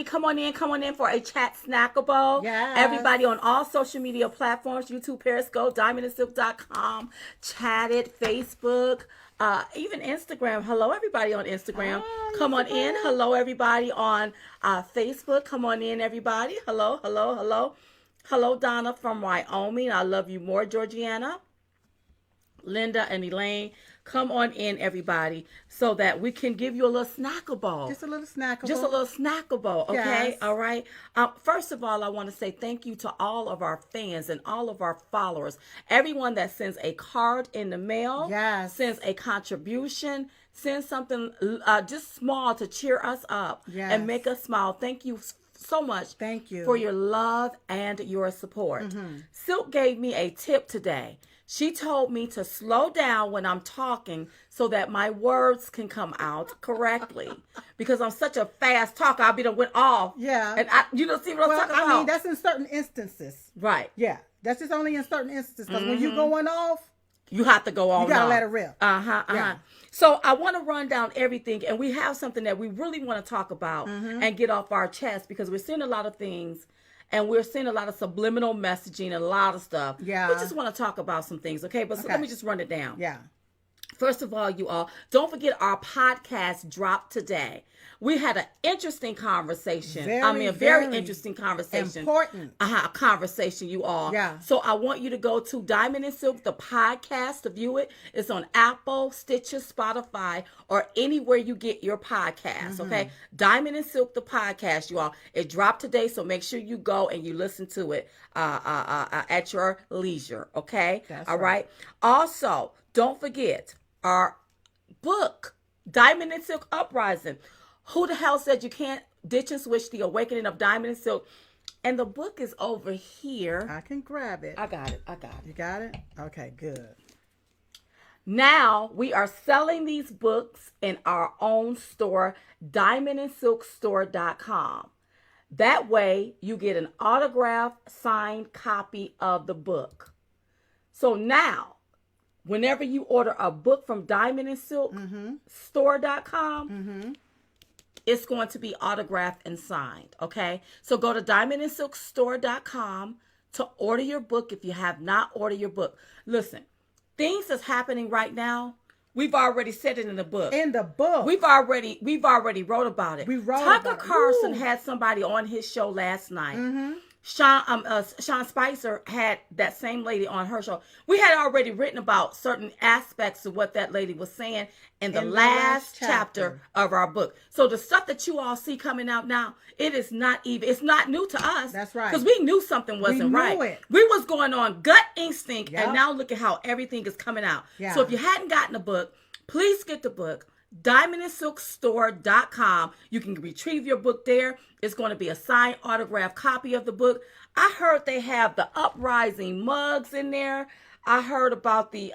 come on in for a chat snackable. Yes. Everybody on all social media platforms, YouTube, Periscope, diamondandsilk.com, Chatted, Facebook, even Instagram. Hello, everybody on Instagram. Come on in. Hello, everybody on Facebook. Come on in, everybody. Hello, hello, hello. Hello, Donna from Wyoming. I love you more, Georgiana. Linda and Elaine, come on in, everybody, so that we can give you a little snackable. Just a little snackable. Just a little snackable, okay? Yes. All right. First of all, I want to say thank you to all of our fans and all of our followers. Everyone that sends a card in the mail, Yes. sends a contribution, sends something just small to cheer us up Yes. and make us smile. Thank you so much. Thank you for your love and your support. Silk gave me a tip today. She told me to slow down when I'm talking so that my words can come out correctly. Because I'm such a fast talker, I'll be done went off. Yeah. And you don't see what I'm talking about. I mean, that's in certain instances. Right. Yeah. That's just only in certain instances. Because when you're going off, you have to go on. You got to let it rip. Yeah. So I want to run down everything. And we have something that we really want to talk about and get off our chest. Because we're seeing a lot of things. And we're seeing a lot of subliminal messaging and a lot of stuff. Yeah. We just want to talk about some things, okay? But let me just run it down. Yeah. First of all, you all, don't forget our podcast dropped today. We had an interesting conversation. Very interesting conversation. Important. Conversation, you all. Yeah. So I want you to go to Diamond and Silk, the podcast, to view it. It's on Apple, Stitcher, Spotify, or anywhere you get your podcasts, okay? Diamond and Silk, the podcast, you all. It dropped today, so make sure you go and you listen to it at your leisure, okay? That's all right. Also, don't forget our book, Diamond and Silk Uprising. Who the hell said you can't ditch and switch the awakening of Diamond and Silk? And the book is over here. I can grab it. I got it. You got it? Okay, good. Now we are selling these books in our own store, diamondandsilkstore.com. That way you get an autographed signed copy of the book. So now, whenever you order a book from diamondandsilkstore.com, it's going to be autographed and signed, okay? So go to diamondandsilkstore.com to order your book if you have not ordered your book. Listen, things that's happening right now, we've already said it in the book. In the book. We've already wrote about it. We wrote Tucker about it. Carlson Ooh. had somebody on his show last night. Sean Spicer had that same lady on her show. We had already written about certain aspects of what that lady was saying in the last chapter of our book. So the stuff that you all see coming out now, it's not new to us. That's right. Because we knew something wasn't right. It. We was going on gut instinct, Yep. and now look at how everything is coming out. Yeah. So if you hadn't gotten the book, please get the book. diamondandsilkstore.com. You can retrieve your book there. It's going to be a signed autographed copy of the book. I heard they have the Uprising mugs in there. I heard about the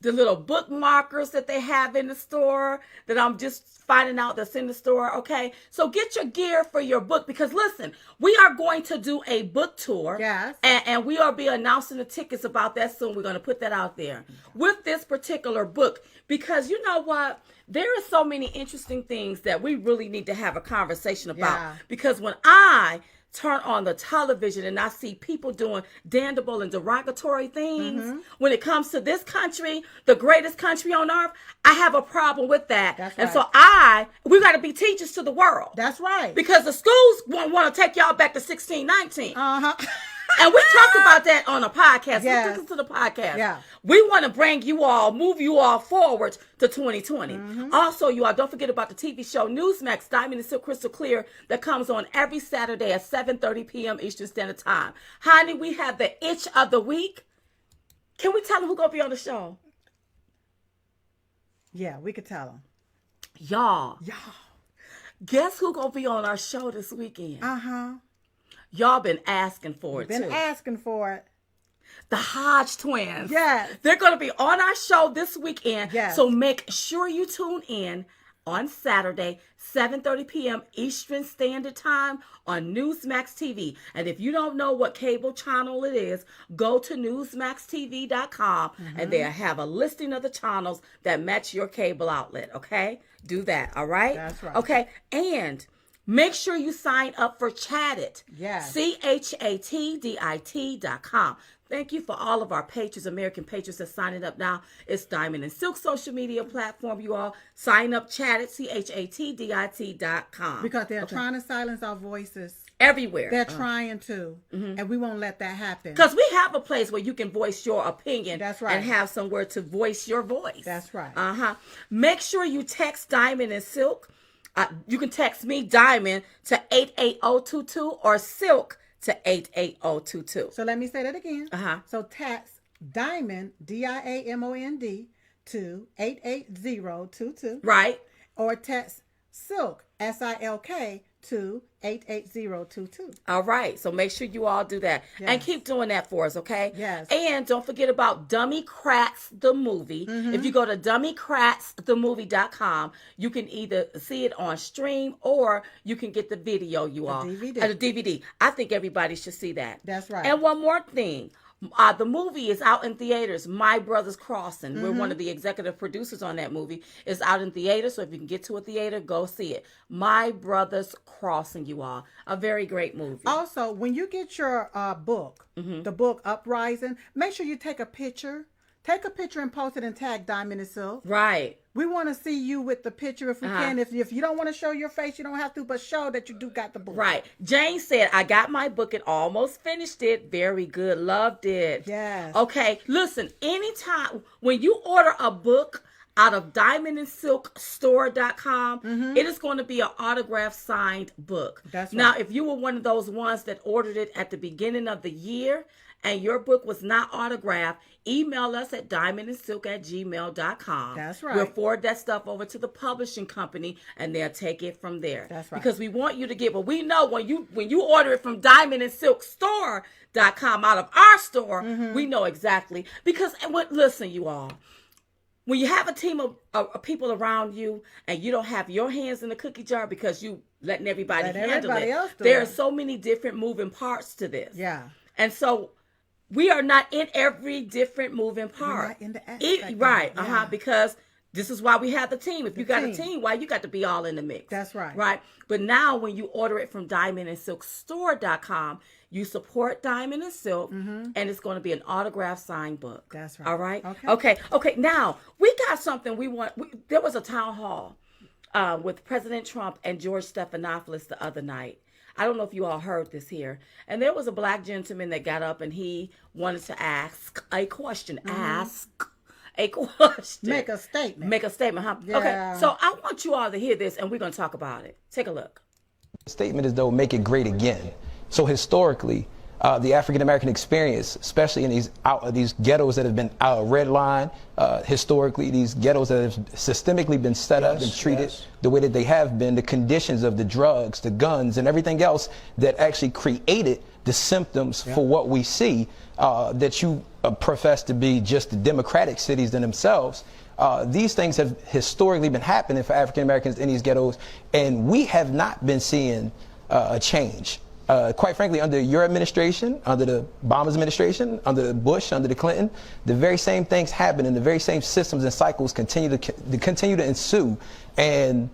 little bookmarkers that they have in the store that I'm just finding out that's in the store, okay? So get your gear for your book because, listen, we are going to do a book tour. Yes. And we will be announcing the tickets about that soon. We're going to put that out there with this particular book because you know what? There are so many interesting things that we really need to have a conversation about. Yeah. Because when I turn on the television and I see people doing damnable and derogatory things when it comes to this country, the greatest country on earth, I have a problem with that. That's and right. so we got to be teachers to the world. That's right. Because the schools want to take y'all back to 1619. And we talked about that on a podcast. Yes. Listen to the podcast. Yeah. We want to move you all forward to 2020. Also, you all don't forget about the TV show Newsmax, Diamond and Silk Crystal Clear, that comes on every Saturday at 7:30 p.m. Eastern Standard Time. Honey, we have the itch of the week. Can we tell them who's going to be on the show? Yeah, we could tell them. Y'all. Guess who's going to be on our show this weekend? Y'all been asking for it, too. Been asking for it. The Hodge twins. Yes. They're going to be on our show this weekend. Yes. So make sure you tune in on Saturday, 7:30 p.m. Eastern Standard Time on Newsmax TV. And if you don't know what cable channel it is, go to newsmaxtv.com and they'll have a listing of the channels that match your cable outlet, okay? Do that, all right? That's right. Okay, and make sure you sign up for Chatted. Yes. ChatDit.com. Thank you for all of our patrons, American patrons that's signing up now. It's Diamond and Silk social media platform. You all sign up, Chatted, ChatDit.com. Because they're trying to silence our voices. Everywhere. They're trying to. And we won't let that happen. Because we have a place where you can voice your opinion. That's right. And have somewhere to voice your voice. That's right. Make sure you text Diamond and Silk. You can text me, Diamond, to 88022 or Silk to 88022. So let me say that again. So text Diamond, DIAMOND, to 88022. Right. Or text Silk, SILK, to 88022. All right. So make sure you all do that. Yes. And keep doing that for us, okay? Yes. And don't forget about Dummy Crats the movie. If you go to dummycratsthemovie.com, you can either see it on stream or you can get the video, you all. DVD. The DVD. I think everybody should see that. That's right. And one more thing. The movie is out in theaters. My Brother's Crossing. We're one of the executive producers on that movie. It's out in theaters, so if you can get to a theater, go see it. My Brother's Crossing, you all. A very great movie. Also, when you get your book, the book Uprising, make sure you take a picture. Take a picture and post it and tag Diamond and Silk. Right. We want to see you with the picture if we can. If you don't want to show your face, you don't have to, but show that you do got the book. Right. Jane said, I got my book and almost finished it. Very good. Loved it. Yes. Okay. Listen, anytime when you order a book out of diamondandsilkstore.com, it is going to be an autograph signed book. That's right. Now, if you were one of those ones that ordered it at the beginning of the year and your book was not autographed, email us at diamondandsilk@gmail.com. That's right. We'll forward that stuff over to the publishing company and they'll take it from there. That's right. Because we want you to get, but we know when you order it from diamondandsilkstore.com out of our store, we know exactly. Because, listen, you all, when you have a team of people around you and you don't have your hands in the cookie jar because you letting everybody handle it, there are so many different moving parts to this. Yeah. And so we are not in every different moving part. We're not in the aspect right. yeah. Because this is why we have the team. If you got a team, why you got to be all in the mix. That's right. Right. But now when you order it from diamondandsilkstore.com, you support Diamond and Silk, and it's going to be an autographed signed book. That's right. All right? Okay. Okay. Now, we got something we want. There was a town hall with President Trump and George Stephanopoulos the other night. I don't know if you all heard this here. And there was a black gentleman that got up and he wanted to ask a question. Ask a question. Make a statement. Make a statement, huh? Yeah. Okay, so I want you all to hear this and we're going to talk about it. Take a look. The statement is, though, make it great again. So historically, the African-American experience, especially in these ghettos that have been redlined, historically, these ghettos that have systemically been set up and treated the way that they have been, the conditions of the drugs, the guns, and everything else that actually created the symptoms for what we see, that you profess to be just the democratic cities in themselves. These things have historically been happening for African-Americans in these ghettos, and we have not been seeing a change. Quite frankly, under your administration, under the Obama's administration, under the Bush, under the Clinton, the very same things happen and the very same systems and cycles continue to ensue. And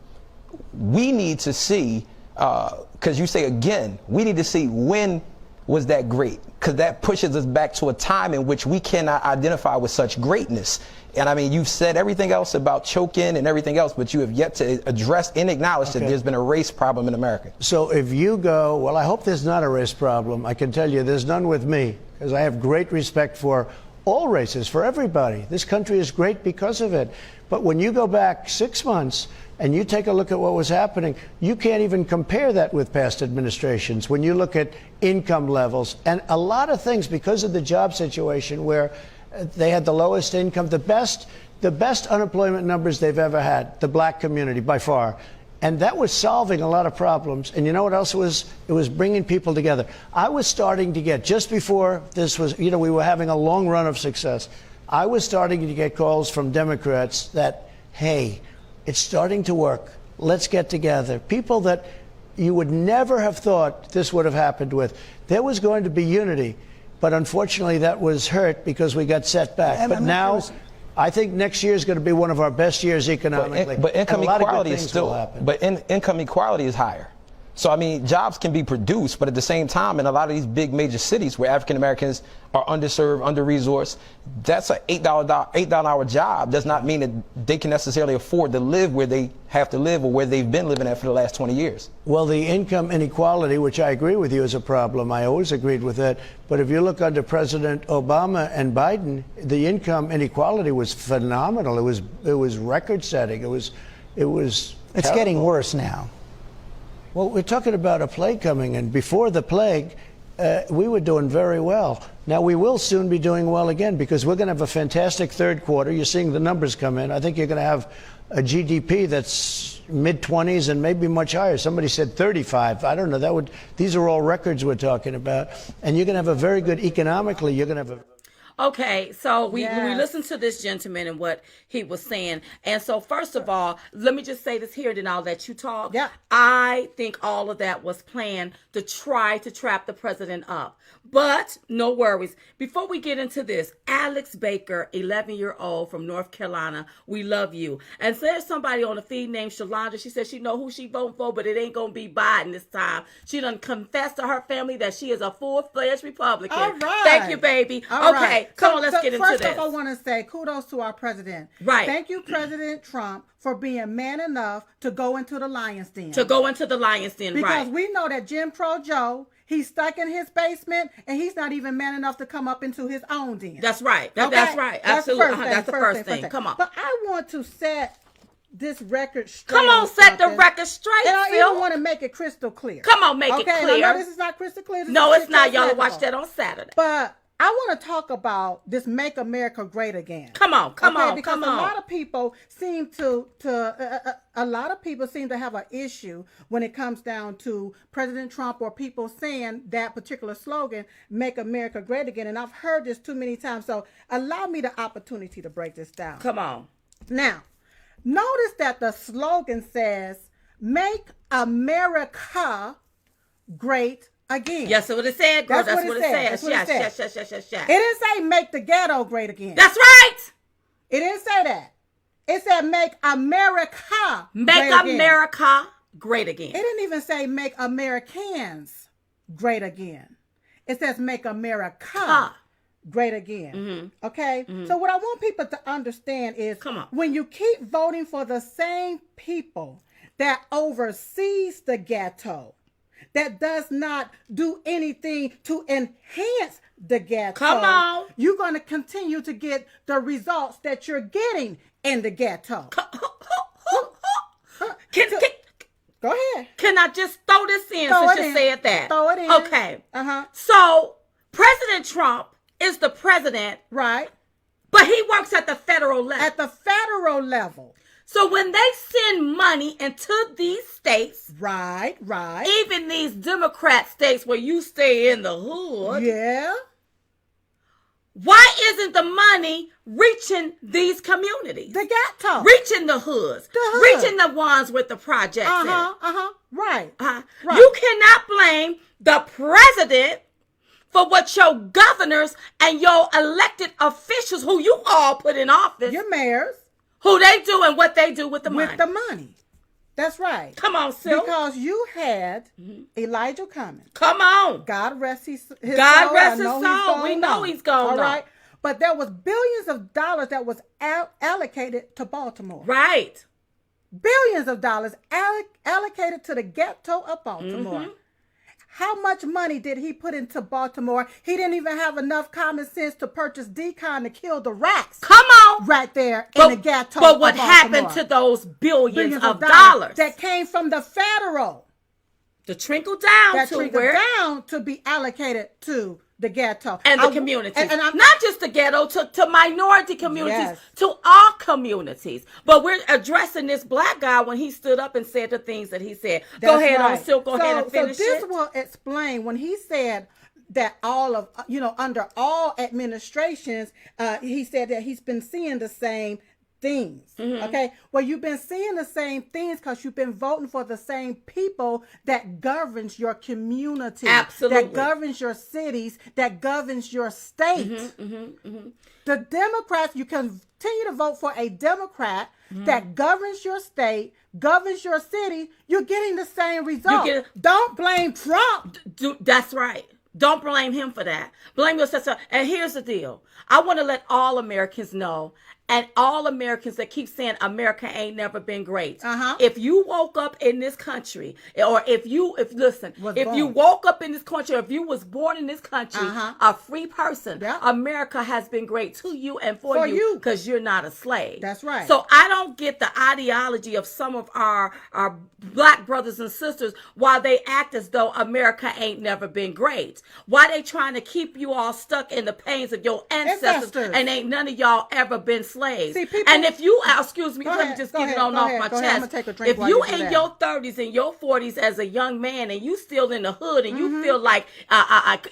we need to see, because you say again, we need to see when was that great, because that pushes us back to a time in which we cannot identify with such greatness. And I mean, you've said everything else about choking and everything else, but you have yet to address and acknowledge that there's been a race problem in America. So if you go, well, I hope there's not a race problem. I can tell you there's none with me, because I have great respect for all races, for everybody. This country is great because of it. But when you go back 6 months and you take a look at what was happening, you can't even compare that with past administrations. When you look at income levels and a lot of things, because of the job situation where they had the lowest income, the best unemployment numbers they've ever had, the black community by far. And that was solving a lot of problems. And you know what else it was? It was bringing people together. I was starting to get, just before this was, we were having a long run of success, I was starting to get calls from Democrats that, hey, It's starting to work. Let's get together. People that you would never have thought this would have happened with. There was going to be unity, but unfortunately that was hurt because we got set back. But now, I think next year is going to be one of our best years economically. But income and a lot of good equality is things still, will happen. but income equality is higher. So, I mean, jobs can be produced, but at the same time, in a lot of these big major cities where African Americans are underserved, under-resourced, that's an $8 hour job. Does not mean that they can necessarily afford to live where they have to live or where they've been living at for the last 20 years. Well, the income inequality, which I agree with you, is a problem. I always agreed with that. But if you look under President Obama and Biden, the income inequality was phenomenal. It was record-setting. It was It's terrible. getting worse now. Well, we're talking about a plague coming, and before the plague, we were doing very well. Now, we will soon be doing well again because we're going to have a fantastic third quarter. You're seeing the numbers come in. I think you're going to have a GDP that's mid-20s and maybe much higher. Somebody said 35. I don't know. These are all records we're talking about. And you're going to have a very good economically. You're going to have a... Okay, so we Yes. listened to this gentleman and what he was saying. And so first of all, let me just say this here, then I'll let you talk. Yeah. I think all of that was planned to try to trap the president up. But no worries. Before we get into this, Alex Baker, 11-year-old from North Carolina, we love you. And so there's somebody on the feed named Shalonda. She said she know who she voting for, but it ain't going to be Biden this time. She done confessed to her family that she is a full-fledged Republican. All right. Thank you, baby. All Okay, right. come on, let's get into first this. off, I want to say kudos to our president. Right. Thank you, President Trump, for being man enough to go into the lion's den. To go into the lion's den, Because right. we know that Jim Crow Joe, he's stuck in his basement, and he's not even man enough to come up into his own den. That's right. Okay? That's right. That's the Absolutely. first thing, That's the first thing. Come on. But I want to set this record straight. Come on, set the something. record straight, And I Phil. even want to make it crystal clear. Come on, make it Okay, and clear. I know this is not crystal clear. This No, is it's not. just Y'all technical. watch that on Saturday. But I want to talk about this "Make America Great Again." Come on, come on, because come a on. lot of people seem to have an issue when it comes down to President Trump or people saying that particular slogan, "Make America Great Again," and I've heard this too many times. So allow me the opportunity to break this down. Come on. Now, notice that the slogan says, "Make America Great Again." Yes, that's what it said, girl. That's That's what what it it said. says. That's what it Yes, said. yes. It didn't say "Make the ghetto great again." That's right. It didn't say that. It said "Make America Make Great Again." America great again. It didn't even say "Make Americans Great Again." It says "Make America Great Again." Okay? So what I want people to understand is Come on. when you keep voting for the same people that oversees the ghetto, that does not do anything to enhance the ghetto, Come on. you're going to continue to get the results that you're getting in the ghetto. Go ahead. Can I just throw this in Throw since it you in. said that? Throw it in. Okay. Uh-huh. So, President Trump is the president, Right. but he works at the federal level. At the federal level. So when they send money into these states, Right. even these Democrat states where you stay in the hood, Yeah. why isn't the money reaching these communities? The ghetto. Reaching the hoods. The hood. Reaching the ones with the projects in it. Right. Right. You cannot blame the president for what your governors and your elected officials who you all put in office, Your mayors who they do and what they do with the money. with the money. That's right. Come on, Sil. Because you had Elijah Cummings. Come on. God rest his soul. God rest I his know soul. he's gone We know on. he's gone All on. right. But there was billions of dollars that was allocated to Baltimore. Right. Billions of dollars allocated to the ghetto of Baltimore. Mm-hmm. How much money did he put into Baltimore? He didn't even have enough common sense to purchase decon to kill the rats. Come on. Right there in the ghetto. But what of happened Baltimore. to those billions of dollars dollars? that came from the federal? To trickle down That to trickled where? down to be allocated to the ghetto And the communities. And I'm not just the ghetto, to minority communities, Yes. to all communities. But we're addressing this black guy when he stood up and said the things that he said. Go That's ahead right. on, Silk. Go ahead and finish So this it. will explain when he said that all of, under all administrations, he said that he's been seeing the same things. Okay? Well, you've been seeing the same things because you've been voting for the same people that governs your community. Absolutely. That governs your cities, that governs your state. The Democrats, you continue to vote for a Democrat that governs your state, governs your city, you're getting the same result. Don't blame Trump. That's right. Don't blame him for that. Blame yourself. And here's the deal. I want to let all Americans know, and all Americans that keep saying America ain't never been great. If you woke up in this country, or if you woke up in this country, or if you was born in this country, a free person, America has been great to you and for you because you're not a slave. That's right. So I don't get the ideology of some of our black brothers and sisters why they act as though America ain't never been great. Why they trying to keep you all stuck in the pains of your ancestors and ain't none of y'all ever been slaves. See, people, and if you, excuse me, let me just get it on off my chest. I'm gonna take a drink if you in your 30s and your 40s as a young man and you still in the hood and you feel like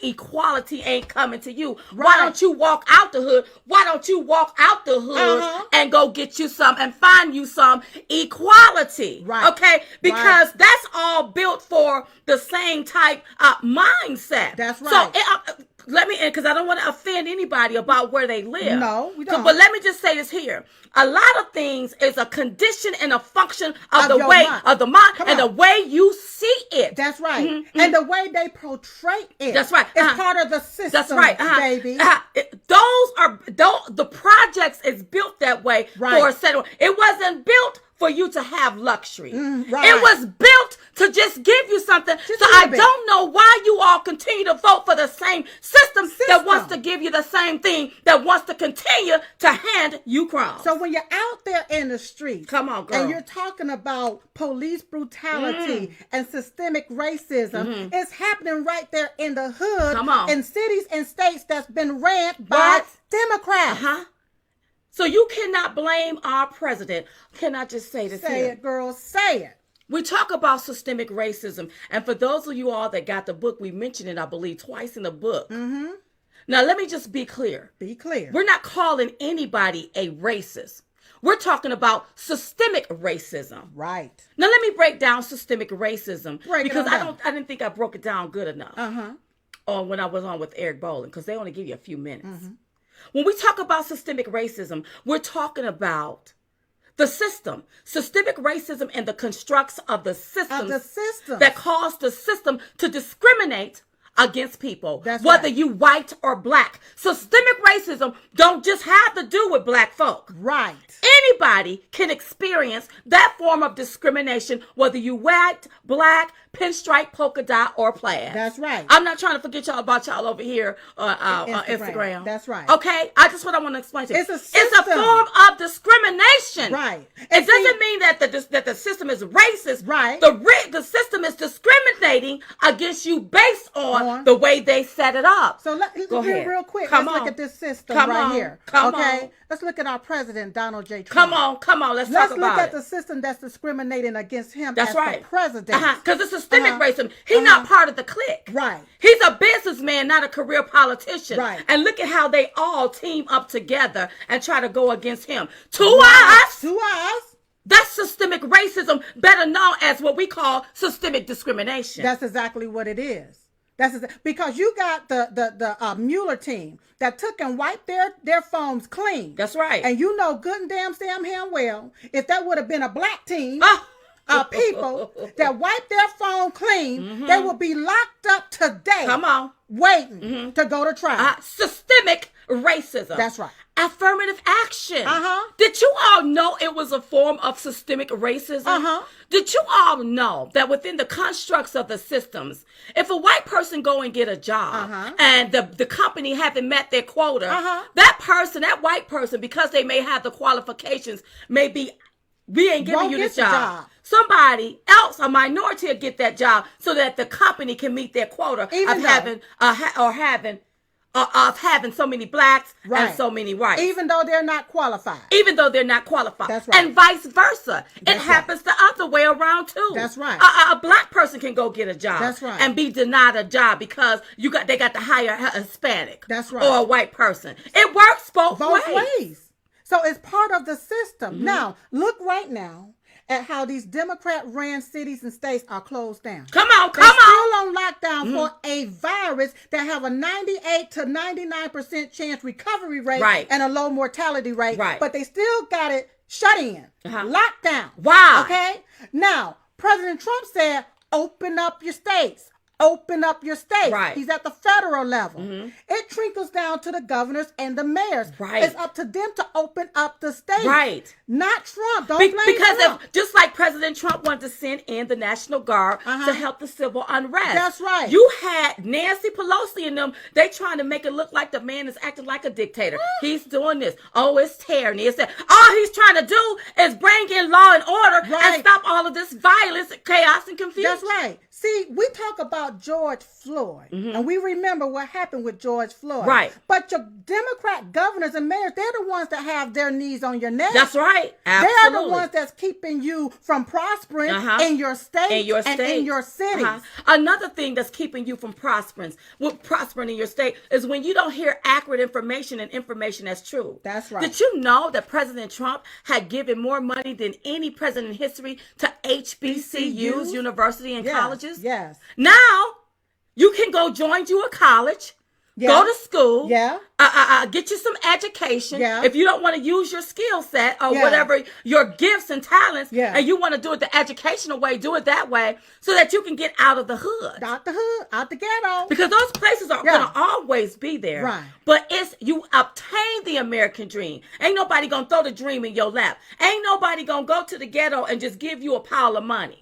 equality ain't coming to you, why don't you walk out the hood? Why don't you walk out the hood and go get you some and find you some equality? Right. Okay? Because that's all built for the same type mindset. That's right. So let me, because I don't want to offend anybody about where they live. No, we don't. But let me just say this here. A lot of things is a condition and a function of the way of the mind and the way you see it. That's right. And the way they portray it. That's right. It's part of the system. That's right, baby. The projects is built that way for a set. It wasn't built for you to have luxury. It was built to just give you something. So I don't know why you all continue to vote for the same system that wants to give you the same thing, that wants to continue to hand you crumbs. So when you're out there in the street, come on, girl, and you're talking about police brutality and systemic racism, it's happening right there in the hood, in cities and states that's been ran by Democrats. So you cannot blame our president. Can I just say this here? Say it, girl. Say it. We talk about systemic racism. And for those of you all that got the book, we mentioned it, I believe, twice in the book. Now, let me just be clear. Be clear. We're not calling anybody a racist. We're talking about systemic racism. Right. Now, let me break down systemic racism. Because I didn't think I broke it down good enough. When I was on with Eric Bolling, because they only give you a few minutes. When we talk about systemic racism, we're talking about the system, systemic racism and the constructs of the system that cause the system to discriminate against people, whether you white or black. Systemic racism don't just have to do with black folk. Right. Anybody can experience that form of discrimination, whether you white, black, pinstripe, polka dot, or plaid. That's right. I'm not trying to forget y'all about y'all over here on Instagram. That's right. Okay? That's what I want to explain to you. It's a form of discrimination. Right. It doesn't mean that the system is racist. Right. The system is discriminating against you based on the way they set it up. So let's real quick. Let's look at this system here. Let's look at our president, Donald J. Trump. Come on. Let's talk about it. Let's look at the system that's discriminating against him as the president. Because it's systemic racism. He's not part of the clique. Right. He's a businessman, not a career politician. Right. And look at how they all team up together and try to go against him. To us. That's systemic racism, better known as what we call systemic discrimination. That's exactly what it is. Because you got the Mueller team that took and wiped their phones clean. That's right. And you know good and damn well, if that would have been a black team, people that wiped their phone clean, they would be locked up today. Come on. Waiting to go to trial. Systemic racism. That's right. Affirmative action. Did you all know it was a form of systemic racism? Did you all know that within the constructs of the systems, if a white person go and get a job and the company haven't met their quota, that white person, because they may have the qualifications, may be, we ain't giving you this job. Somebody else, a minority, will get that job so that the company can meet their quota of having so many blacks and so many whites. Even though they're not qualified. That's right. And vice versa. It happens the other way around too. That's right. A black person can go get a job. That's right. And be denied a job because they got to hire a Hispanic. That's right. Or a white person. It works both ways. So it's part of the system. Mm-hmm. Now, look right now at how these Democrat-ran cities and states are closed down. Come on. They're still on lockdown for a virus that have a 98 to 99% chance recovery rate Right. and a low mortality rate. Right. But they still got it shut in, locked down. Wow. Okay? Now, President Trump said, open up your states. Open up your states. Right. He's at the federal level. It trickles down to the governors and the mayors. Right. It's up to them to open up the states. Right. Not Trump. Don't blame Because Trump. just like President Trump wanted to send in the National Guard to help the civil unrest. That's right. You had Nancy Pelosi and them. They trying to make it look like the man is acting like a dictator. He's doing this. Oh, it's tyranny. It's that. All he's trying to do is bring in law and order and stop all of this violence, chaos, and confusion. That's right. See, we talk about George Floyd, and we remember what happened with George Floyd. Right. But your Democrat governors and mayors, they're the ones that have their knees on your neck. That's right. Absolutely. They're the ones that's keeping you from prospering in your state, and in your cities. Another thing that's keeping you from prospering in your state is when you don't hear accurate information and information that's true. That's right. Did you know that President Trump had given more money than any president in history to HBCUs, university and colleges? Yes. Now, you can go join you a college, go to school, get you some education. If you don't want to use your skill set or whatever, your gifts and talents, and you want to do it the educational way, do it that way so that you can get out of the hood. Out the hood, out the ghetto. Because those places are going to always be there. Right. But it's you obtain the American dream. Ain't nobody going to throw the dream in your lap. Ain't nobody going to go to the ghetto and just give you a pile of money.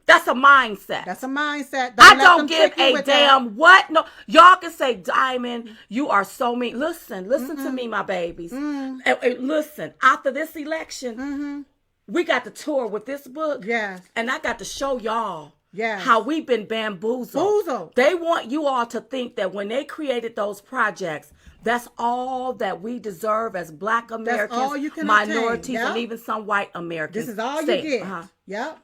That's a mindset. That's a mindset. I don't give a damn what. No, y'all can say, Diamond, you are so mean. Listen to me, my babies. And listen, after this election, we got to tour with this book. Yes. And I got to show y'all Yes. how we've been bamboozled. They want you all to think that when they created those projects, that's all that we deserve as Black Americans, all you can minorities, obtain. and even some white Americans. This is all you get. Yep.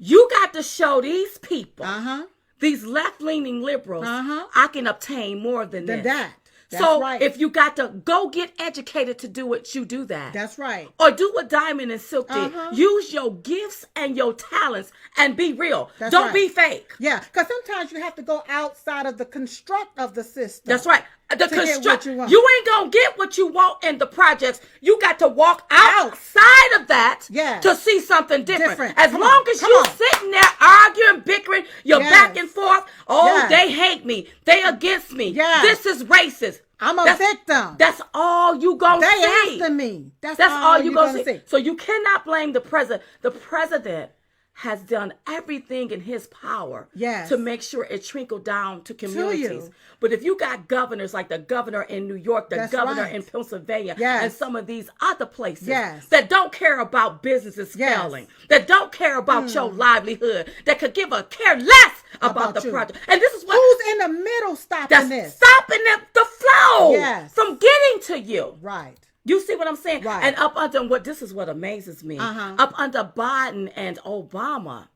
You got to show these people, Uh-huh. these left-leaning liberals, I can obtain more than this. That's So right. if you got to go get educated to do it, you do that. That's right. Or do what Diamond and Silk did. Use your gifts and your talents and be real. Don't be fake. Yeah, because sometimes you have to go outside of the construct of the system. That's right. The to get what you want. You ain't gonna get what you want in the projects. You got to walk outside of that to see something different. As long as you sitting there arguing, bickering, you're back and forth. Oh, they hate me. They against me. This is racist. I'm a victim. That's all you gonna see. They after me. That's all you gonna see. So you cannot blame the president. The president has done everything in his power to make sure it trickled down to communities. But if you got governors like the governor in New York, the governor in Pennsylvania, and some of these other places that don't care about businesses scaling, that don't care about your livelihood, that could give a care less about the project. And this is what who's in the middle stopping this? Stopping the flow from getting to you. Right. You see what I'm saying? Right. And up under this is what amazes me. Up under Biden and Obama,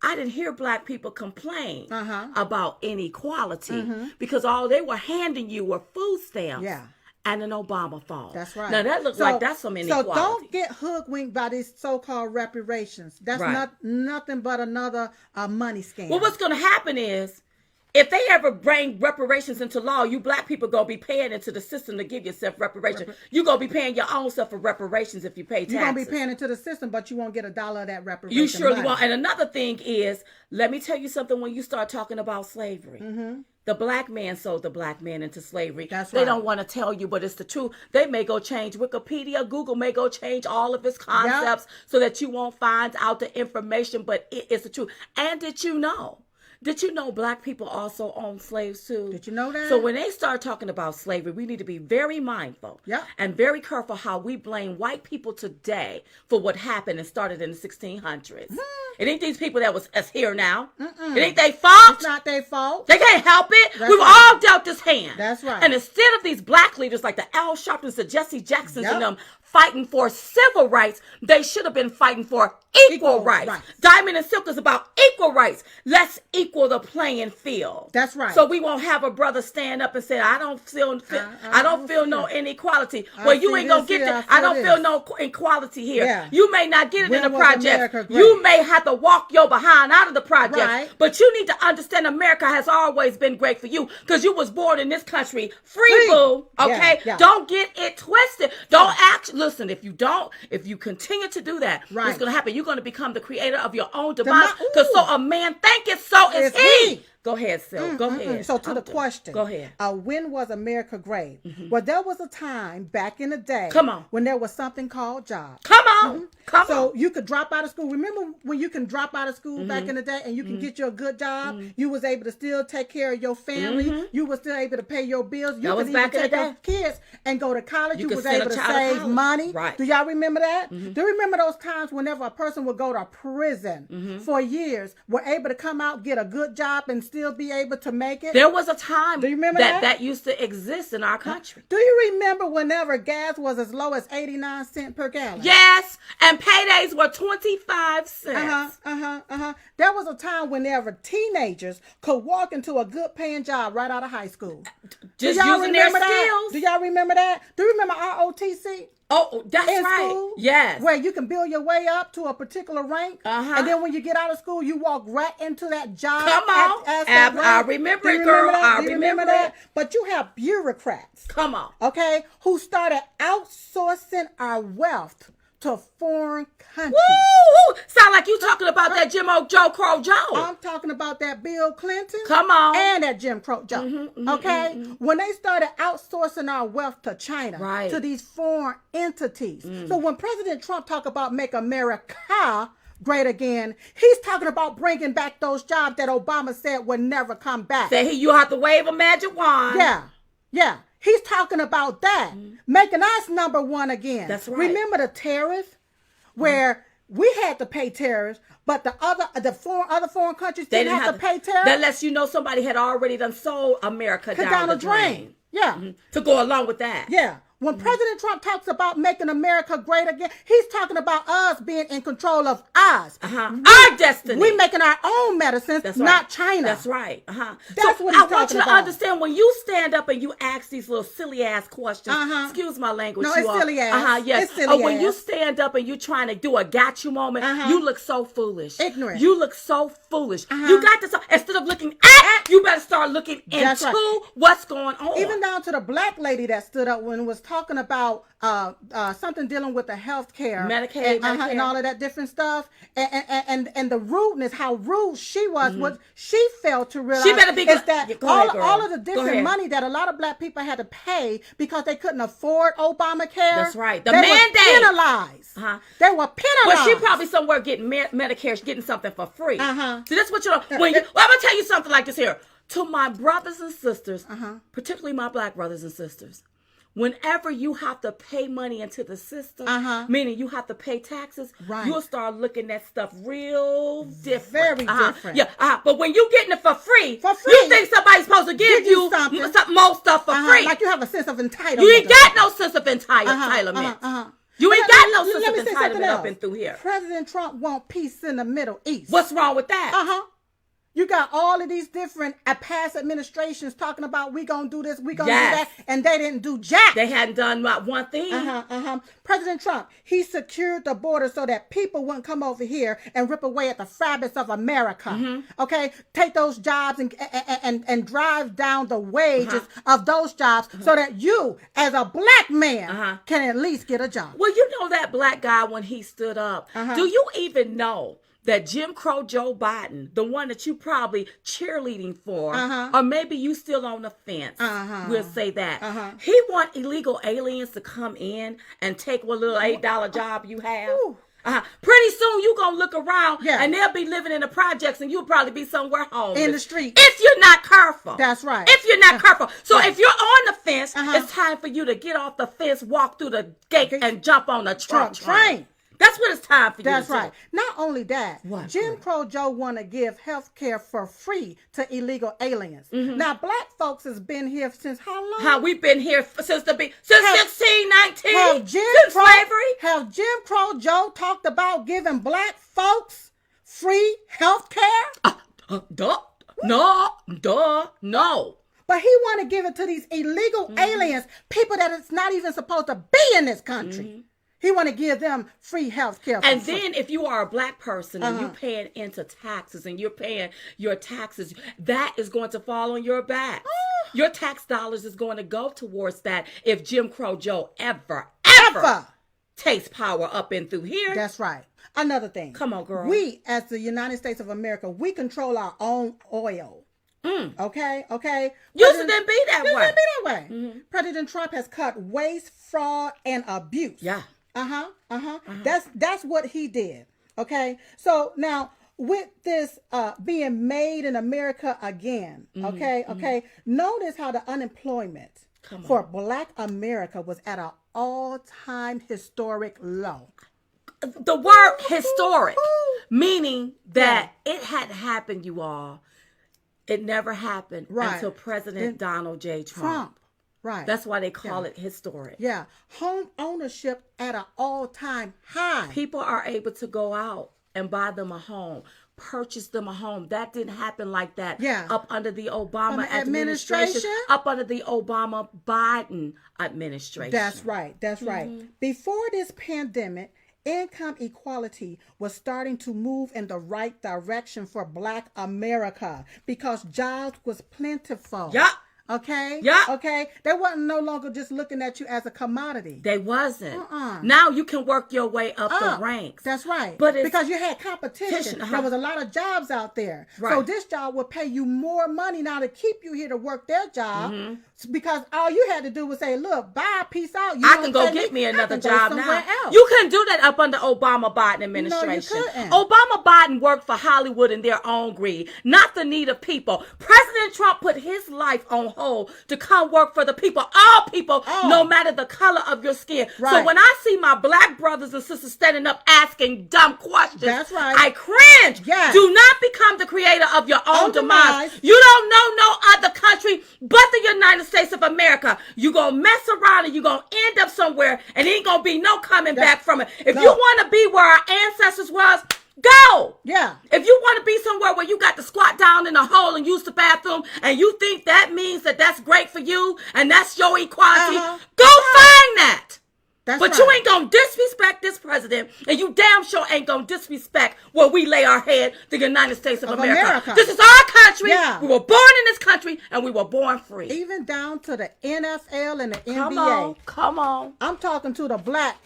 I didn't hear Black people complain about inequality because all they were handing you were food stamps and an Obama phone. That's right. Now that looks like that's some inequality. So don't get hoodwinked by these so-called reparations. That's nothing but another money scam. Well, what's going to happen is, if they ever bring reparations into law, you Black people going to be paying into the system to give yourself reparations. You're going to be paying your own self for reparations if you pay taxes. You're going to be paying into the system, but you won't get $1 of that reparation. You surely money. won't. And another thing is, let me tell you something when you start talking about slavery. The Black man sold the Black man into slavery. That's right. They don't want to tell you, but it's the truth. They may go change Wikipedia. Google may go change all of its concepts so that you won't find out the information, but it's the truth. And did you know Black people also own slaves too? Did you know that? So when they start talking about slavery, we need to be very mindful and very careful how we blame white people today for what happened and started in the 1600s. It ain't these people that's here now. It ain't their fault. It's not their fault. They can't help it. That's We've right. all dealt this hand. That's right. And instead of these Black leaders like the Al Sharptons, the Jesse Jacksons and them fighting for civil rights. They should have been fighting for equal rights. Diamond and Silk is about equal rights. Let's equal the playing field. That's right. So we won't have a brother stand up and say, I don't feel no inequality. Well, you ain't gonna get that. I don't feel no equality here. Yeah. You may not get it When in the was project. America great? You may have to walk your behind out of the project. Right. But you need to understand America has always been great for you because you was born in this country free. Boo. Okay? Yeah. Don't get it twisted. Don't listen, if you continue to do that, what's gonna happen? You're gonna become the creator of your own demise. Because so a man thinketh, so is he. Go ahead, Sil. Go ahead. So to the question. Go ahead. When was America great? Well, there was a time back in the day. Come on. When there was something called jobs. Come on. Come on. So you could drop out of school. Remember when you can drop out of school back in the day and you can get you a good job? You was able to still take care of your family. You was still able to pay your bills. You could even take your kids and go to college. You was able to save money. Right. Do y'all remember that? Do you remember those times whenever a person would go to prison for years, were able to come out, get a good job, and still be able to make it? There was a time Do you remember that used to exist in our country. Do you remember whenever gas was as low as 89 cents per gallon? Yes, and paydays were 25 cents. There was a time whenever teenagers could walk into a good paying job right out of high school. Just using their skills. Do y'all remember that? Do you remember ROTC? Oh, that's in right. School, yes. Where you can build your way up to a particular rank. And then when you get out of school, you walk right into that job. Come on. I remember it, girl. I remember that. But you have bureaucrats. Come on. Okay. Who started outsourcing our wealth to foreign countries. Woo! Sound like you talking about that Joe Crow Joe. I'm talking about that Bill Clinton. Come on. And that Jim Crow Joe. Okay? When they started outsourcing our wealth to China, to these foreign entities. So when President Trump talk about make America great again, he's talking about bringing back those jobs that Obama said would never come back. Say you have to wave a magic wand. Yeah. He's talking about that, making us number one again. That's right. Remember the tariff, where we had to pay tariffs, but the other foreign countries didn't have to pay tariffs. That lets you know somebody had already done sold America down the drain. Yeah. To go along with that. Yeah. When President Trump talks about making America great again, he's talking about us being in control of us. Our destiny. We making our own medicines, not China. That's right. That's what he's talking about. I want you to understand, when you stand up and you ask these little silly ass questions, excuse my language. No, it's silly ass. Yes. It's silly when ass. you stand up and you trying to do a got you moment, you look so foolish. Ignorant. You look so foolish. You got this. Instead of looking at, you better start looking into what's going on. Even down to the black lady that stood up when was talking about something dealing with the health care, Medicaid, and all of that different stuff, and the rudeness, how rude she was. What she failed to realize she better be is that all of the Go different ahead. money that a lot of black people had to pay because they couldn't afford Obamacare. That's right. The they mandate. were penalized. They were penalized. Well, she probably somewhere getting Medicare, getting something for free. So that's what you know. I'm gonna tell you something like this here. To my brothers and sisters, particularly my black brothers and sisters, whenever you have to pay money into the system, meaning you have to pay taxes, you'll start looking at stuff real different. Very different. Yeah. But when you getting it for free, you think somebody's supposed to give you most stuff for free. Like you have a sense of entitlement. You ain't got no sense of entitlement. You ain't got no sense of entitlement up and through here. President Trump want peace in the Middle East. What's wrong with that? You got all of these different past administrations talking about we gonna do this, we gonna do that, and they didn't do jack. They hadn't done one thing. President Trump, he secured the border so that people wouldn't come over here and rip away at the fabrics of America. Okay, take those jobs and drive down the wages of those jobs so that you, as a black man, can at least get a job. Well, you know that black guy when he stood up. Do you even know that Jim Crow Joe Biden, the one that you probably cheerleading for, or maybe you still on the fence, we'll say that, he want illegal aliens to come in and take one little $8 job you have? Pretty soon you gonna look around and they'll be living in the projects and you'll probably be somewhere homeless. In the street. If you're not careful. That's right. If you're not careful. So if you're on the fence, it's time for you to get off the fence, walk through the gate, and jump on the truck train. That's what it's time for you That's to right. do. Not only that, What, Jim girl? Crow Joe want to give health care for free to illegal aliens. Now, black folks has been here since how long? How we've been here since 1619, Have Jim since Crow, slavery. Have Jim Crow Joe talked about giving black folks free health care? No. But he want to give it to these illegal aliens, people that it's not even supposed to be in this country. He want to give them free health care. And then if you are a black person and you're paying into taxes and you're paying your taxes, that is going to fall on your back. Your tax dollars is going to go towards that if Jim Crow Joe ever takes power up and through here. That's right. Another thing. Come on, girl. We, as the United States of America, we control our own oil. Okay? Used to didn't be that way. Used to be that way. President Trump has cut waste, fraud, and abuse. Yeah. That's what he did. Okay? So now, with this being made in America again, okay, notice how the unemployment for black America was at an all-time historic low. The word historic, meaning that it hadn't happened, you all. It never happened until President Donald J. Trump. Right. That's why they call it historic. Yeah. Home ownership at an all-time high. People are able to go out and buy them a home, purchase them a home. That didn't happen like that. Yeah. Up under the Obama administration, up under the Obama Biden administration. That's right. Before this pandemic, income equality was starting to move in the right direction for black America because jobs was plentiful. Yeah. Okay? Yeah. Okay? They wasn't no longer just looking at you as a commodity. They wasn't. Now you can work your way up the ranks. That's right. But it's because you had competition. There was a lot of jobs out there. Right. So this job will pay you more money now to keep you here to work their job. Because all you had to do was say, look, bye, peace out. I can go get me another job now. Else. You couldn't do that up under Obama Biden administration. No, you couldn't. Obama Biden worked for Hollywood and their own greed, not the need of people. President Trump put his life on hold to come work for the people, all people, no matter the color of your skin. Right. So when I see my black brothers and sisters standing up asking dumb questions, That's right. I cringe. Yes. Do not become the creator of your own demise. demise. You don't know no other country but the United States of America. You're going to mess around and you're going to end up somewhere and ain't going to be no coming back from it. If you want to be where our ancestors was, go. Yeah. If you want to be somewhere where you got to squat down in a hole and use the bathroom and you think that means that that's great for you and that's your equality, go find that. But you ain't going to disrespect this president, and you damn sure ain't going to disrespect where we lay our head, the United States of America. This is our country. Yeah. We were born in this country, and we were born free. Even down to the NFL and the NBA. Come on. I'm talking to the black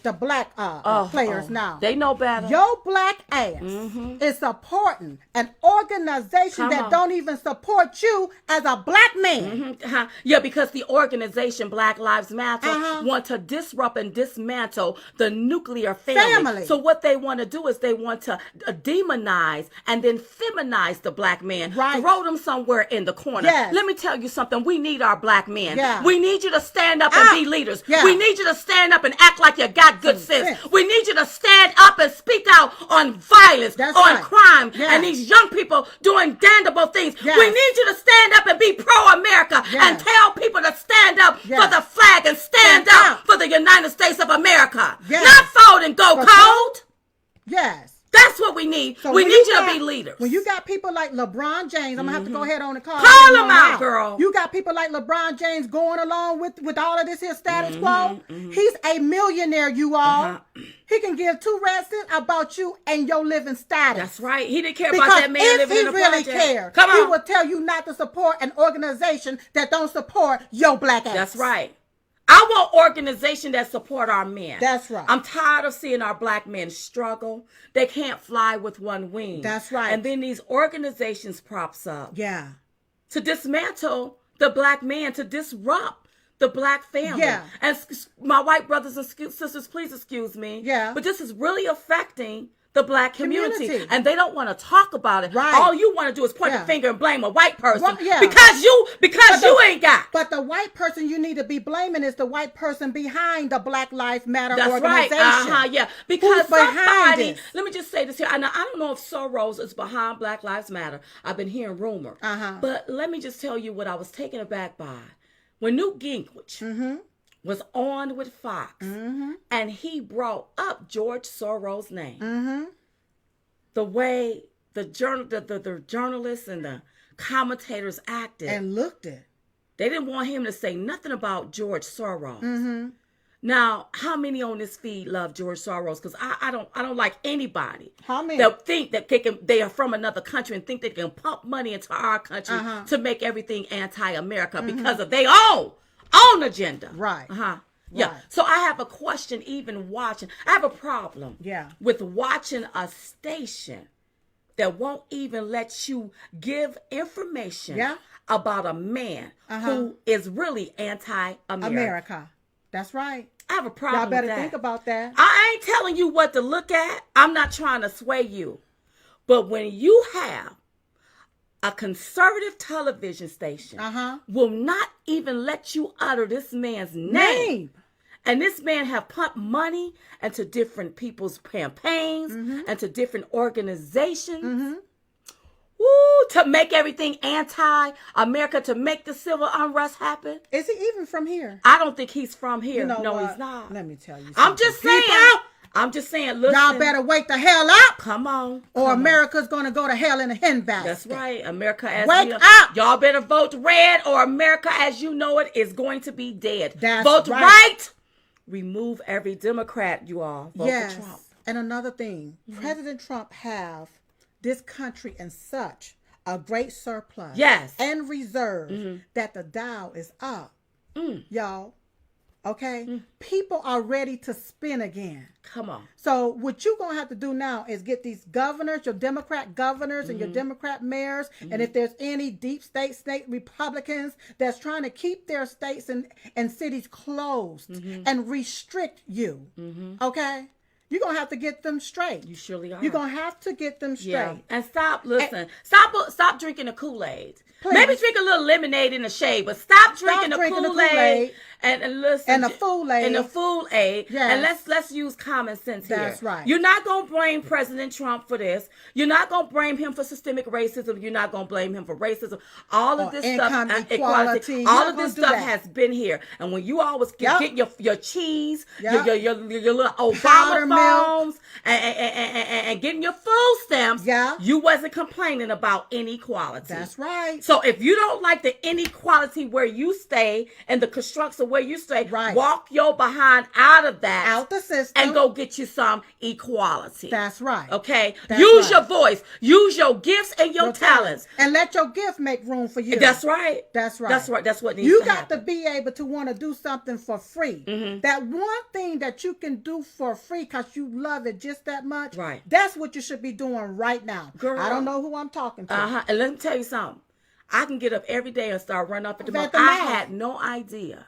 players now. They know better. Your black ass is supporting an organization that don't even support you as a black man. Yeah, because the organization Black Lives Matter want to disrupt and dismantle the nuclear family. So what they want to do is they want to demonize and then feminize the black man. Right. Throw them somewhere in the corner. Yes. Let me tell you something. We need our black men. Yeah. We need you to stand up and be leaders. Yeah. We need you to stand up and act like you got good sense. We need you to stand up and speak out on violence, crime, and these young people doing damnable things. Yes. We need you to stand up and be pro-America and tell people to stand up for the flag and stand up for the United States of America. Yes. Not fold and go cold. Yes. That's what we need. So we need you to be leaders. When you got people like LeBron James, I'm going to have to go ahead on and call them out, girl. You got people like LeBron James going along with all of this here status quo. He's a millionaire, you all. He can give two rats about you and your living status. That's right. He didn't care about that man living in a project. If he really cared, Come on. he would tell you not to support an organization that don't support your black ass. That's right. I want organizations that support our men. That's right. I'm tired of seeing our black men struggle. They can't fly with one wing. That's right. And then these organizations props up. Yeah. To dismantle the black man, to disrupt the black family. Yeah. And my white brothers and sisters, please excuse me. Yeah. But this is really affecting the black community. Community. And they don't want to talk about it. Right. All you want to do is point the finger and blame a white person Well, yeah. because you ain't got. But the white person you need to be blaming is the white person behind the Black Lives Matter That's organization. right. Yeah. Because Who's behind somebody, this? let me just say this here. I don't know if Soros is behind Black Lives Matter. I've been hearing rumor. But let me just tell you what I was taken aback by. When Newt Gingrich was on with Fox and he brought up George Soros' name, the way the journalists and the commentators acted, And looked it. they didn't want him to say nothing about George Soros. Now, how many on this feed love George Soros? Because I don't like anybody How many? that think that they are from another country and think they can pump money into our country to make everything anti-America because of their own agenda. Right. Yeah. Right. So I have a question. Even watching, I have a problem. Yeah. With watching a station that won't even let you give information. Yeah. About a man who is really anti-America. America. That's right. I have a problem Y'all better with that. think about that. I ain't telling you what to look at. I'm not trying to sway you. But when you have a conservative television station will not even let you utter this man's name. And this man have pumped money into different people's campaigns and to different organizations. Woo, to make everything anti-America, to make the civil unrest happen. Is he even from here? I don't think he's from here. You know No, what? he's not. Let me tell you something. I'm just saying. People, I'm just saying, listen. y'all better wake the hell up. Come on. Or America's going to go to hell in a hen basket. That's right. America as Wake we up. Y'all better vote red or America as you know it is going to be dead. That's vote right. Remove every Democrat, you all. Vote Yes. for Trump. And another thing, President Trump have this country in such a great surplus and reserve that the Dow is up. Y'all. Okay? People are ready to spin again. Come on. So what you're going to have to do now is get these governors, your Democrat governors and your Democrat mayors, and if there's any deep state Republicans that's trying to keep their states and cities closed and restrict you, okay? You're going to have to get them straight. You surely are. You're going to have to get them straight. Yeah. And stop drinking the Kool-Aid. Please. Maybe drink a little lemonade in the shade, but stop drinking the drinking the Kool-Aid Kool-Aid and listen. and the Fool-Aid. And the Fool-Aid. Yes. And let's use common sense here. That's right. You're not going to blame President Trump for this. You're not going to blame him for systemic racism. You're not going to blame him for racism. All of this income stuff, equality. all You're of this gonna do stuff that. has been here. And when you always get your cheese, Yep. your little Obama Powder milk. phones, and getting your food stamps, you wasn't complaining about inequality. That's right. So if you don't like the inequality where you stay and the constructs of where you stay, walk your behind out of that, Out the system. and go get you some equality. That's right. Okay? That's Use right. your voice. Use your gifts and your talents. And let your gift make room for you. That's right. That's right. That's right. That's what needs you to got happen. to be able to want to do something for free. That one thing that you can do for free because you love it just that much. Right. That's what you should be doing right now. Girl. I don't know who I'm talking to. And let me tell you something. I can get up every day and start running off at the mouth. the I mouth. had no idea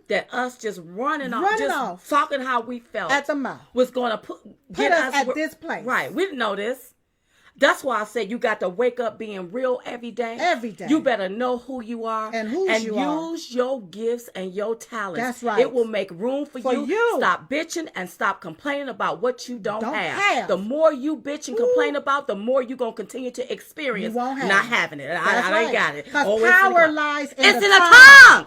that us just running Running off, off. talking how we felt At the mouth. was going to put us at this place. Right. We didn't know this. That's why I said you got to wake up being real every day. Every day. You better know who you are And whose you are. use your gifts and your talents. That's right. It will make room for For you. Stop bitching and stop complaining about what you don't have. have. The more you bitch and complain about, the more you're going to continue to experience You won't have not it. having it. That's I right. ain't got it. Because Oh, it's power in the- lies in It's the in the tongue. tongue.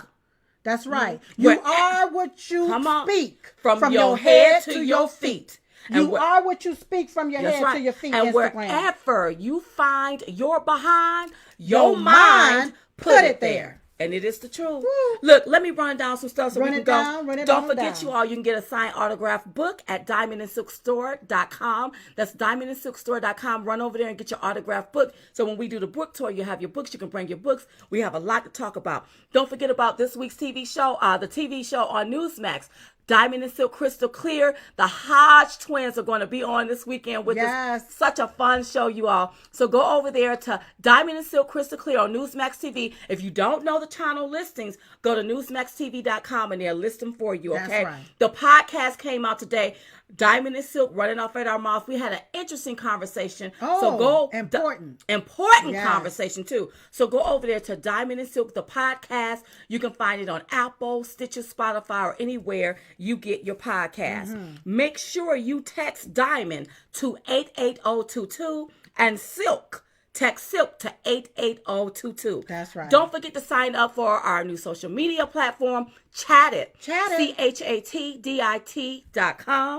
That's right. Where- You are what you Come on. speak. From your head to your feet. You where- are what you speak from your That's head right. to your feet. And Instagram. wherever you find your behind, Your your mind, put put it it there. there. And it is the truth. Woo. Look, let me run down some stuff so Run we can it go. down, run it Don't on forget, down. you all, you can get a signed autograph book at diamondandsilkstore.com. That's diamondandsilkstore.com. Run over there and get your autograph book. So when we do the book tour, you have your books. You can bring your books. We have a lot to talk about. Don't forget about this week's TV show, the TV show on Newsmax. Diamond and Silk Crystal Clear. The Hodge twins are going to be on this weekend with Yes. us. Such a fun show, you all. So go over there to Diamond and Silk Crystal Clear on Newsmax TV. If you don't know the channel listings, go to newsmaxtv.com and they'll list them for you, That's okay? right. The podcast came out today. Diamond and Silk running off at our mouth. We had an interesting conversation. Oh, so go important. Important Yes. conversation too. So go over there to Diamond and Silk, the podcast. You can find it on Apple, Stitcher, Spotify, or anywhere you get your podcast. Make sure you text Diamond to 88022 and Silk. Text Silk to 88022. That's right. Don't forget to sign up for our new social media platform, Chatted. Chatted. ChatTit.com.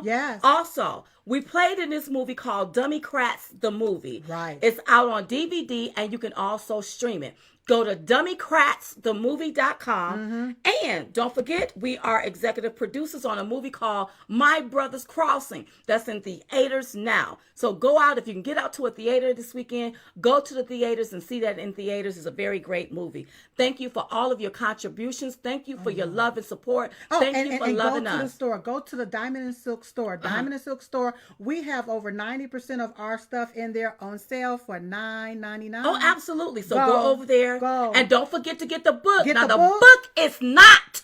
Yes. Also, we played in this movie called Dummycrats the Movie. Right. It's out on DVD and you can also stream it. Go to dummycratsthemovie.com. And don't forget, we are executive producers on a movie called My Brother's Crossing. That's in theaters now. So go out. If you can get out to a theater this weekend, go to the theaters and see that in theaters. It's a very great movie. Thank you for all of your contributions. Thank you for your love and support. Thank you for loving go to the us. store. Go to the Diamond and Silk store. Diamond and Silk store. We have over 90% of our stuff in there on sale for $9.99. Oh, absolutely. So go over there. Go. And don't forget to get the book. Get now, the the book. book is not.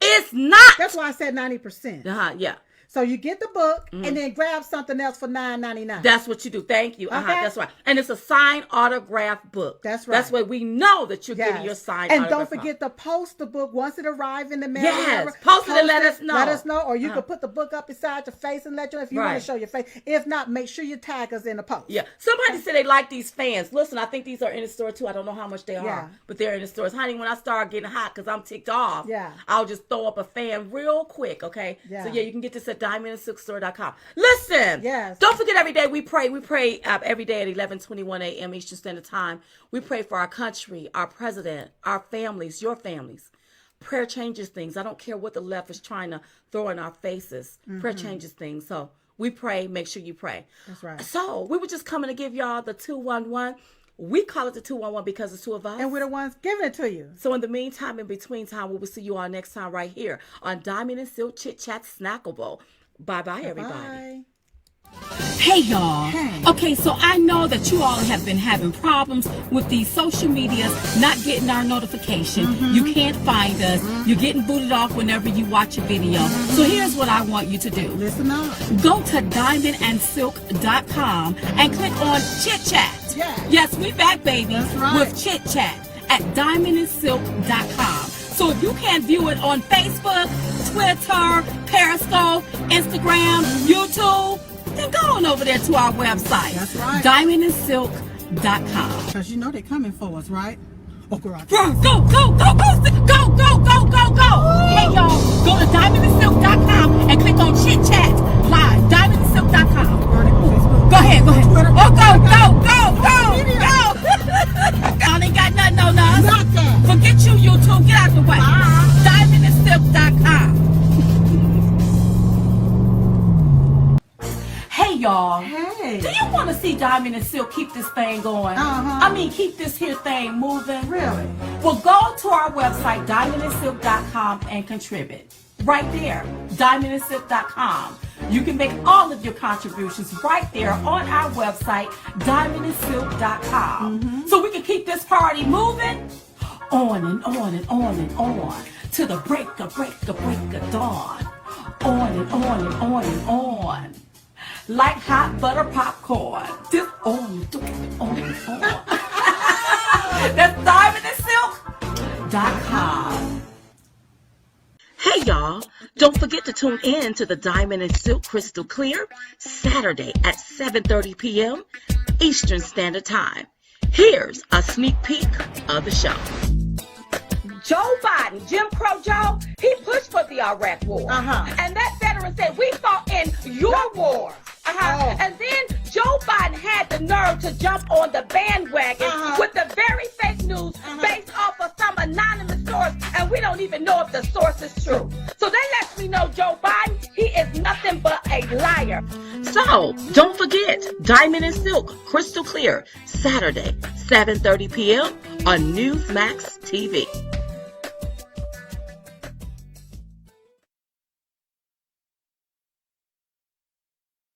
It's not. That's why I said 90%. Yeah. So you get the book and then grab something else for $9.99. That's what you do. Thank you. Okay. That's right. And it's a signed autograph book. That's right. That's why we know that you're getting your signed and autograph. don't forget to post the book once it arrives in the mail. Yes. whatever. Post it and let us know. Let us know. Or you can put the book up beside your face and let you know if you want Right. to show your face. If not, make sure you tag us in the post. Yeah. Somebody said they like these fans. Listen, I think these are in the store too. I don't know how much they are, Yeah. but they're in the stores. Honey, when I start getting hot because I'm ticked off, Yeah. I'll just throw up a fan real quick, okay? Yeah. So yeah, you can get this at diamondandsilkstore.com. Listen. Yes. Don't forget every day we pray. We pray every day at 11:21 a.m. Eastern Standard Time. We pray for our country, our president, our families, your families. Prayer changes things. I don't care what the left is trying to throw in our faces. Prayer changes things. So we pray. Make sure you pray. That's right. So we were just coming to give y'all the 211. We call it the 211 because it's two of us. And we're the ones giving it to you. So in the meantime, in between time, we will see you all next time right here on Diamond and Silk Chit Chat Snackable. Bye-bye, everybody. Bye. Hey y'all. Hey. Okay, so I know that you all have been having problems with these social medias, not getting our notification. You can't find us. You're getting booted off whenever you watch a video. So here's what I want you to do. Listen up. Go to diamondandsilk.com and click on Chit Chat. Yes. Yes, we back, baby, That's right. with Chit Chat at diamondandsilk.com. So if you can't view it on Facebook, Twitter, Periscope, Instagram, YouTube, then go on over there to our website. That's right. diamondandsilk.com. Because you know they're coming for us, right? Oh, girl. Go, go, go, go, go, go, go, go, go, go. Hey, y'all, go to diamondandsilk.com and click on Chit Chat Live. Diamondandsilk.com. Go ahead, go ahead. Oh, go, go, go, go, go. Y'all ain't got nothing on us. Nothing. Forget you, YouTube. Get out the way. Diamondandsilk.com. Hey, y'all. Hey. Do you want to see Diamond and Silk keep this thing going? Uh-huh. I mean, keep this here thing moving? Really? Well, go to our website, diamondandsilk.com, and contribute. Right there, diamondandsilk.com. You can make all of your contributions right there on our website, diamondandsilk.com. So we can keep this party moving on and on and on and on to the break of dawn. On and on and on and on. Like hot butter popcorn. Just on and on and on. That's diamondandsilk.com. Hey y'all, don't forget to tune in to the Diamond and Silk Crystal Clear Saturday at 7:30 p.m. Eastern Standard Time. Here's a sneak peek of the show. Joe Biden, Jim Crow Joe, he pushed for the Iraq War. And that veteran said, we fought in your war. Oh. And then Joe Biden had the nerve to jump on the bandwagon with the very fake news based off of some anonymous source, and we don't even know if the source is true. So that lets me know Joe Biden, he is nothing but a liar. So don't forget, Diamond and Silk, Crystal Clear, Saturday, 7:30 p.m. on Newsmax TV.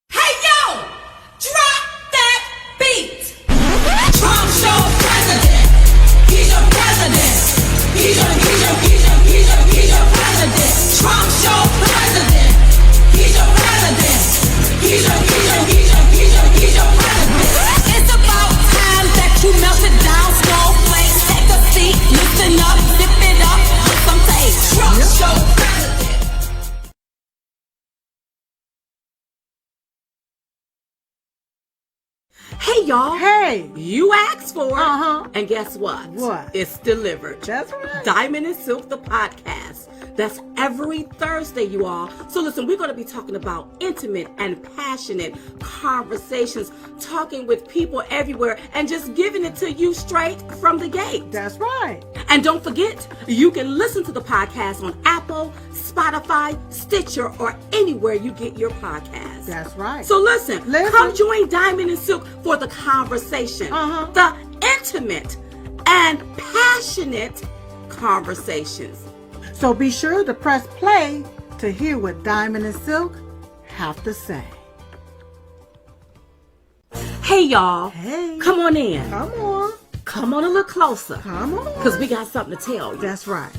Hey yo! Drop that beat! Trump show president! He's your president! He's your president! Trump show president! He's your president! y'all. Hey. You asked for it. Uh-huh. And guess what? What? It's delivered. That's right. Diamond and Silk, the podcast. That's every Thursday, you all. So listen, we're going to be talking about intimate and passionate conversations, talking with people everywhere, and just giving it to you straight from the gate. That's right. And don't forget, you can listen to the podcast on Apple, Spotify, Stitcher, or anywhere you get your podcasts. That's right. So listen, Listen. come join Diamond and Silk for the conversation, the intimate and passionate conversations. So be sure to press play to hear what Diamond and Silk have to say. Hey, y'all. Hey. Come on in. Come on. Come on a little closer. Come on. Because we got something to tell you. That's right.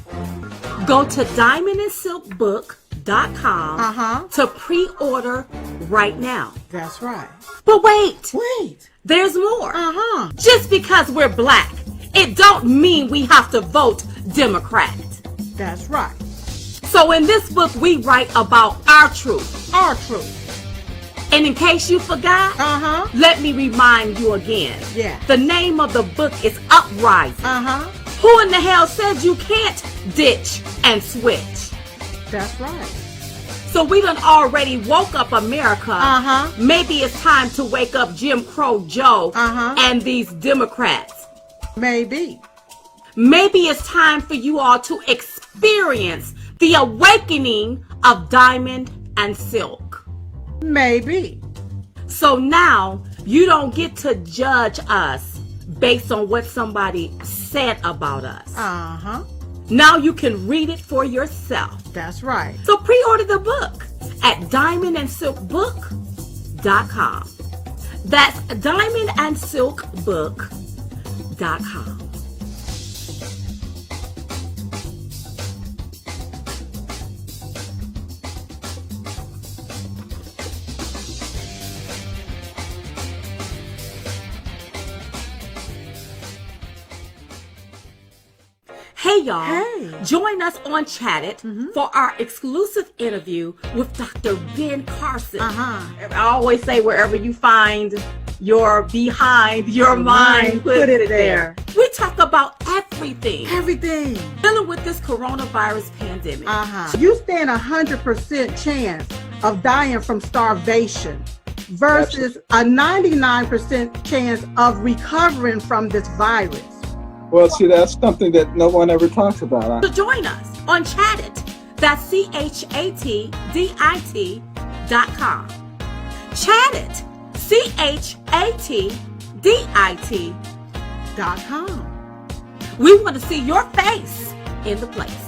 Go to diamondandsilkbook.com to pre-order right now. That's right. But wait. Wait. There's more. Uh-huh. Just because we're black, it don't mean we have to vote Democrat. That's right. So in this book, we write about our truth. Our truth. And in case you forgot, Uh-huh. let me remind you again. Yeah. The name of the book is Uprising. Uh-huh. Who in the hell said you can't ditch and switch? That's right. So we done already woke up America. Uh-huh. Maybe it's time to wake up Jim Crow Joe and these Democrats. Maybe. Maybe it's time for you all to experience the awakening of Diamond and Silk. Maybe. So now you don't get to judge us based on what somebody said about us. Uh-huh. Now you can read it for yourself. That's right. So pre-order the book at diamondandsilkbook.com. That's diamondandsilkbook.com. Hey y'all, Hey. Join us on Chat It for our exclusive interview with Dr. Ben Carson. I always say wherever you find your behind, your mind, put it there. We talk about everything Everything. dealing with this coronavirus pandemic. You stand 100% chance of dying from starvation versus a 99% chance of recovering from this virus. Well, see, that's something that no one ever talks about. So join us on Chat It. That's ChatDit.com. Chat It. ChatDit.com. .com. We want to see your face in the place.